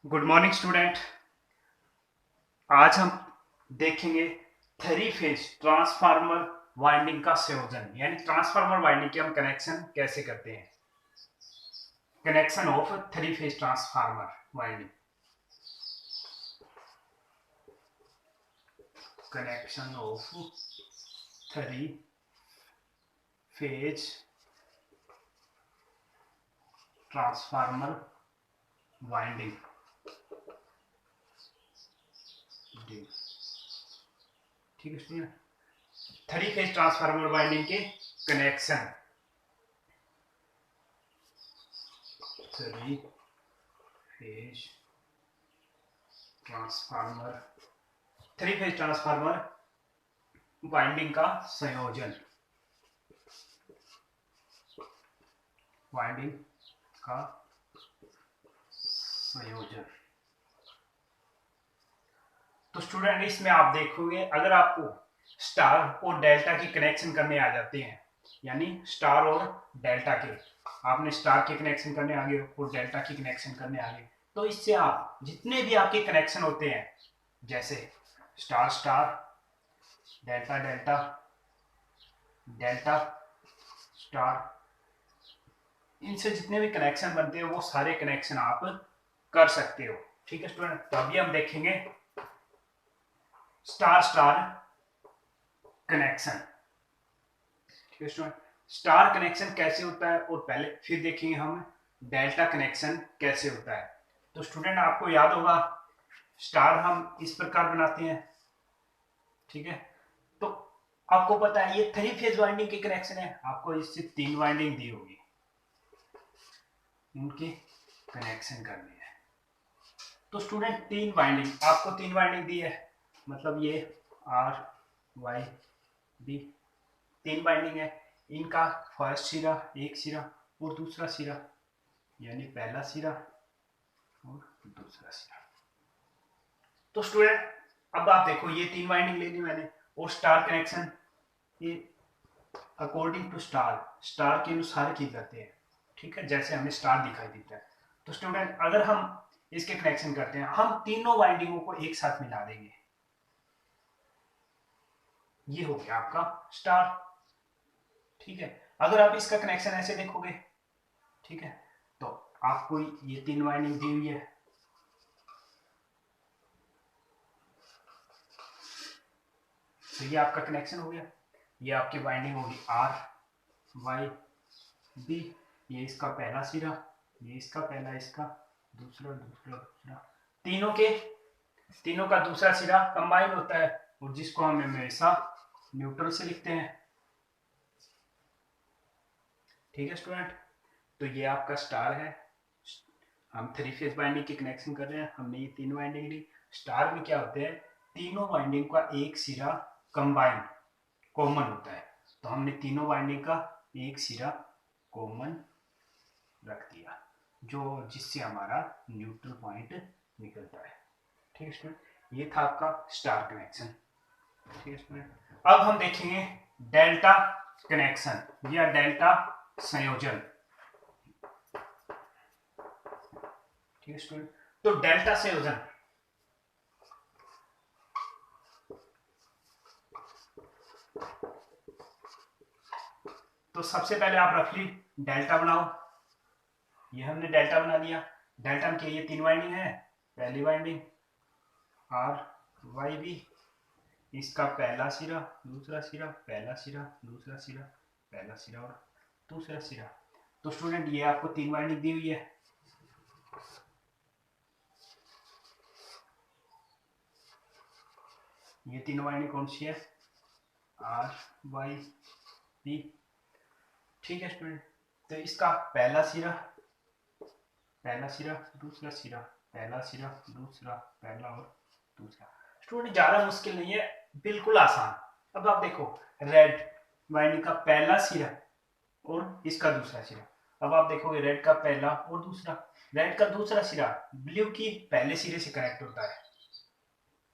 Good morning student. आज हम देखेंगे थ्री फेज ट्रांसफार्मर वाइंडिंग का संयोजन, यानी ट्रांसफार्मर वाइंडिंग के हम कनेक्शन कैसे करते हैं। Connection of three phase transformer winding, connection of three phase transformer winding. ठीक है student, three phase transformer winding के connection, three phase transformer, three phase transformer winding का संयोजन, वाइंडिंग का संयोजन। तो स्टूडेंट इसमें आप देखोगे, अगर आपको स्टार और डेल्टा की कनेक्शन करने आ जाते हैं, यानी स्टार और डेल्टा के, आपने स्टार के कनेक्शन करने आ गए और डेल्टा की कनेक्शन करने आ गए, तो इससे आप जितने भी आपके कनेक्शन होते हैं, जैसे star star, delta delta, delta star, इनसे जितने भी कनेक्शन बनते हैं वो सारे कनेक्शन आप कर सकते हो। ठीक है स्टूडेंट, तो अभी हम देखेंगे स्टार स्टार कनेक्शन। ठीक है स्टूडेंट, स्टार कनेक्शन कैसे होता है, और पहले फिर देखेंगे हम डेल्टा कनेक्शन कैसे होता है। तो स्टूडेंट आपको याद होगा, स्टार हम इस प्रकार बनाते हैं। ठीक है, तो आपको पता है ये थ्री फेज वाइंडिंग के कनेक्शन है, आपको इससे तीन वाइंडिंग दी होगी, उनके कनेक्शन करने हैं। तो स्टूडेंट तीन वाइंडिंग, आपको तीन वाइंडिंग दी है, मतलब ये आर वाई बी, तीन बाइंडिंग है। इनका फर्स्ट सिरा, एक सिरा और दूसरा सिरा, यानी पहला सिरा और दूसरा सिरा। तो स्टूडेंट अब आप देखो, ये तीन बाइंडिंग ले ली मैंने, और स्टार कनेक्शन ये अकॉर्डिंग टू स्टार, स्टार के अनुसार की जाते हैं। ठीक है, जैसे हमें स्टार दिखाई देता है। तो स्टूडेंट अगर हम इसके कनेक्शन करते हैं, हम तीनों वाइंडिंगों को एक साथ मिला देंगे, ये हो गया आपका स्टार। ठीक है, अगर आप इसका कनेक्शन ऐसे देखोगे, ठीक है, तो आपको ये तीन वाइंडिंग दी हुई है, तो ये आपका कनेक्शन हो गया, ये आपकी वाइंडिंग होगी आर वाई बी, ये इसका पहला सिरा, ये इसका पहला, इसका दूसरा, दूसरा दूसरा, तीनों के, तीनों का दूसरा सिरा कंबाइन होता है, और जिसको हम हमेशा न्यूट्रल से लिखते हैं। ठीक है स्टूडेंट, तो ये आपका स्टार है। हम थ्री फेज वाइंडिंग की कनेक्शन कर रहे हैं, हमने ये तीन वाइंडिंग ली। स्टार में क्या होते हैं, तीनों वाइंडिंग का एक सिरा कंबाइन कॉमन होता है, तो हमने तीनों वाइंडिंग का एक सिरा कॉमन रख दिया, जो जिससे हमारा न्यूट्रल पॉइंट निकलता है। ठीक है स्टूडेंट, ये था आपका स्टार कनेक्शन। ठीक है स्टूडेंट, अब हम देखेंगे डेल्टा कनेक्शन या डेल्टा संयोजन। ठीक है स्टूडेंट, तो डेल्टा संयोजन, तो सबसे पहले आप रफली डेल्टा बनाओ, ये हमने डेल्टा बना लिया। डेल्टा में क्या, ये तीन वाइंडिंग है, पहली वाइंडिंग आर वाई बी, इसका पहला सिरा, दूसरा सिरा, पहला सिरा, दूसरा सिरा, पहला सिरा और दूसरा सिरा। तो स्टूडेंट ये आपको तीन वाइंडिंग दी हुई है, ये तीन वाइंडिंग कौन सी है, आर वाई बी। ठीक है स्टूडेंट, तो इसका पहला सिरा, पहला सिरा, दूसरा सिरा, पहला सिरा, दूसरा, पहला और दूसरा। स्टूडेंट ज्यादा मुश्किल नहीं है, बिल्कुल आसान। अब आप देखो, रेड वाइंडिंग का पहला सिरा और इसका दूसरा सिरा, अब आप देखोगे रेड का पहला और दूसरा, रेड का दूसरा सिरा ब्लू की पहले सिरे से कनेक्ट होता है।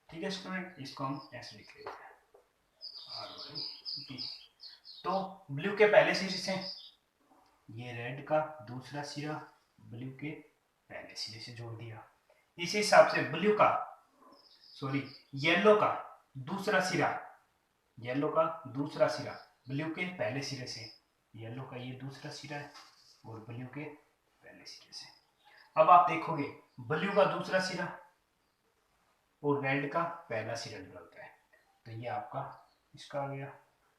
ठीक है स्टूडेंट, इसको हम ऐसे लिख लेते हैं आर वाई बी। तो ब्लू के पहले सिरे से ये रेड का दूसरा सिरा ब्लू के पहले सिरे से जोड़ दिया, इस हिसाब से येलो का दूसरा सिरा, येलो का दूसरा सिरा ब्लू के पहले सिरे से, येलो का ये दूसरा सिरा है और ब्लू के पहले सिरे से। अब आप देखोगे ब्लू का दूसरा सिरा और रेड का पहला सिरा जुड़ता है, तो ये आपका इसका आ गया,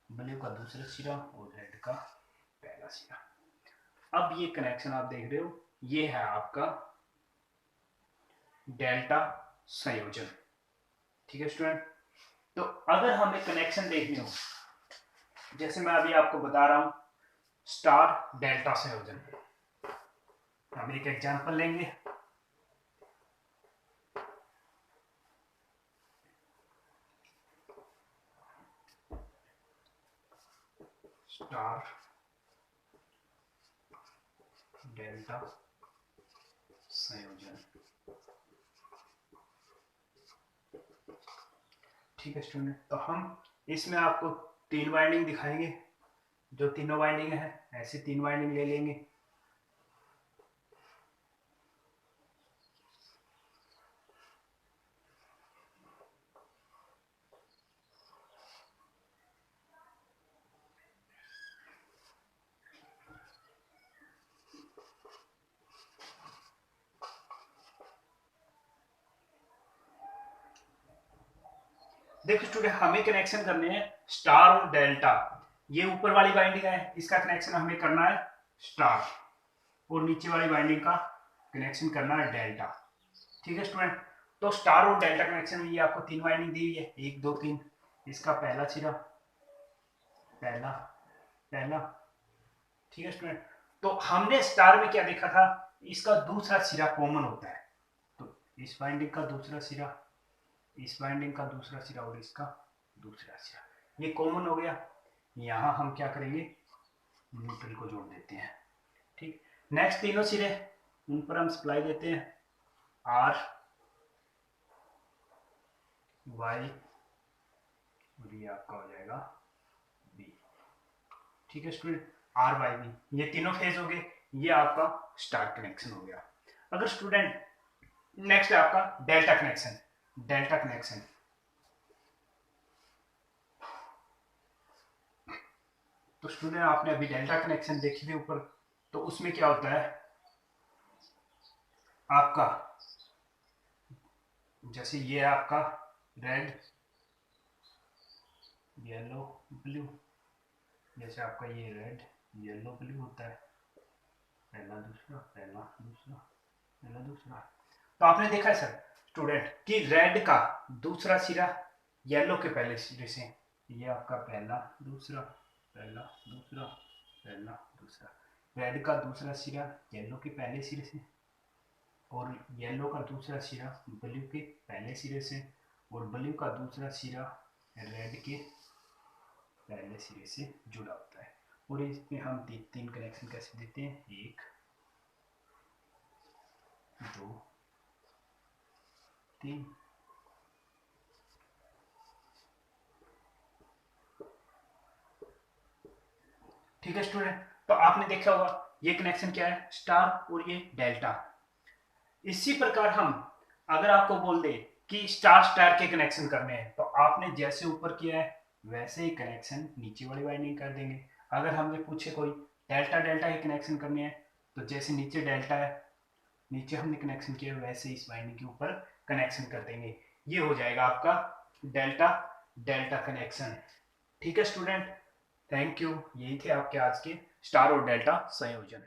ब्लू का दूसरा सिरा और रेड का पहला सिरा। अब ये कनेक्शन आप देख रहे हो, ये है आपका डेल्टा संयोजन। ठीक है स्टूडेंट, तो अगर हमें कनेक्शन देखने हो, जैसे मैं अभी आपको बता रहा हूं स्टार डेल्टा संयोजन, हम एक एग्जांपल लेंगे। स्टार डेल्टा संयोजन। ठीक है स्टूडेंट, तो हम इसमें आपको 3 वाइंडिंग दिखाएंगे, जो तीनों वाइंडिंग है ऐसे 3 वाइंडिंग ले लेंगे। देखो स्टूडेंट, हमें कनेक्शन करने हैं स्टार और डेल्टा। ये ऊपर वाली बाइंडिंग है, इसका कनेक्शन हमें करना है स्टार, और नीचे वाली बाइंडिंग का कनेक्शन करना है डेल्टा। ठीक है स्टूडेंट, तो स्टार और डेल्टा कनेक्शन में ये आपको 3 बाइंडिंग दी हुई है, 1 2 3। इसका पहला सिरा, पहला पहला। ठीक है स्टूडेंट, तो हमने स्टार में क्या देखा था, इसका दूसरा सिरा कॉमन होता है, तो इस बाइंडिंग का दूसरा सिरा, इस बाइंडिंग का दूसरा सिरा और इसका दूसरा सिरा, ये कॉमन हो गया। यहां हम क्या करेंगे, न्यूट्रल को जोड़ देते हैं। ठीक, नेक्स्ट तीनों सिरे उन पर हम सप्लाई देते हैं, आर वाई और ये आपका हो जाएगा बी। ठीक है स्टूडेंट, आर वाई बी, ये तीनों फेज हो गए, ये आपका स्टार कनेक्शन हो गया। अगर स्टूडेंट नेक्स्ट है आपका डेल्टा कनेक्शन, डेल्टा कनेक्शन। तो स्टूडेंट आपने अभी डेल्टा कनेक्शन देखी थी ऊपर, तो उसमें क्या होता है आपका, जैसे ये आपका रेड येलो ब्लू, जैसे आपका ये रेड येलो ब्लू होता है, पहला दूसरा पहला दूसरा पहला दूसरा। तो आपने देखा है सर स्टूडेंट कि रेड का दूसरा सिरा येलो के पहले सिरे से, ये आपका पहला दूसरा पहला दूसरा पहला दूसरा, रेड का दूसरा सिरा येलो के पहले सिरे से, और येलो का दूसरा सिरा ब्लू के पहले सिरे से, और ब्लू का दूसरा सिरा रेड के पहले सिरे से जुड़ा होता है। और इसमें हम तीन कनेक्शन कैसे देते हैं, 1 2 3। ठीक है स्टूडेंट, तो आपने देखा होगा ये कनेक्शन क्या है, स्टार और ये डेल्टा। इसी प्रकार हम अगर आपको बोल दे कि स्टार स्टार के कनेक्शन करने हैं, तो आपने जैसे ऊपर किया है वैसे ही कनेक्शन नीचे वाली वाइंडिंग कर देंगे। अगर हमने पूछे कोई डेल्टा डेल्टा के कनेक्शन करने हैं, तो जैसे नीचे डेल्टा है, नीचे हमने कनेक्शन किया वैसे इस वाइंडिंग के ऊपर कनेक्शन कर देंगे। ये हो जाएगा आपका डेल्टा डेल्टा कनेक्शन। ठीक है स्टूडेंट, थैंक यू। यही थे आपके आज के स्टार और डेल्टा संयोजन।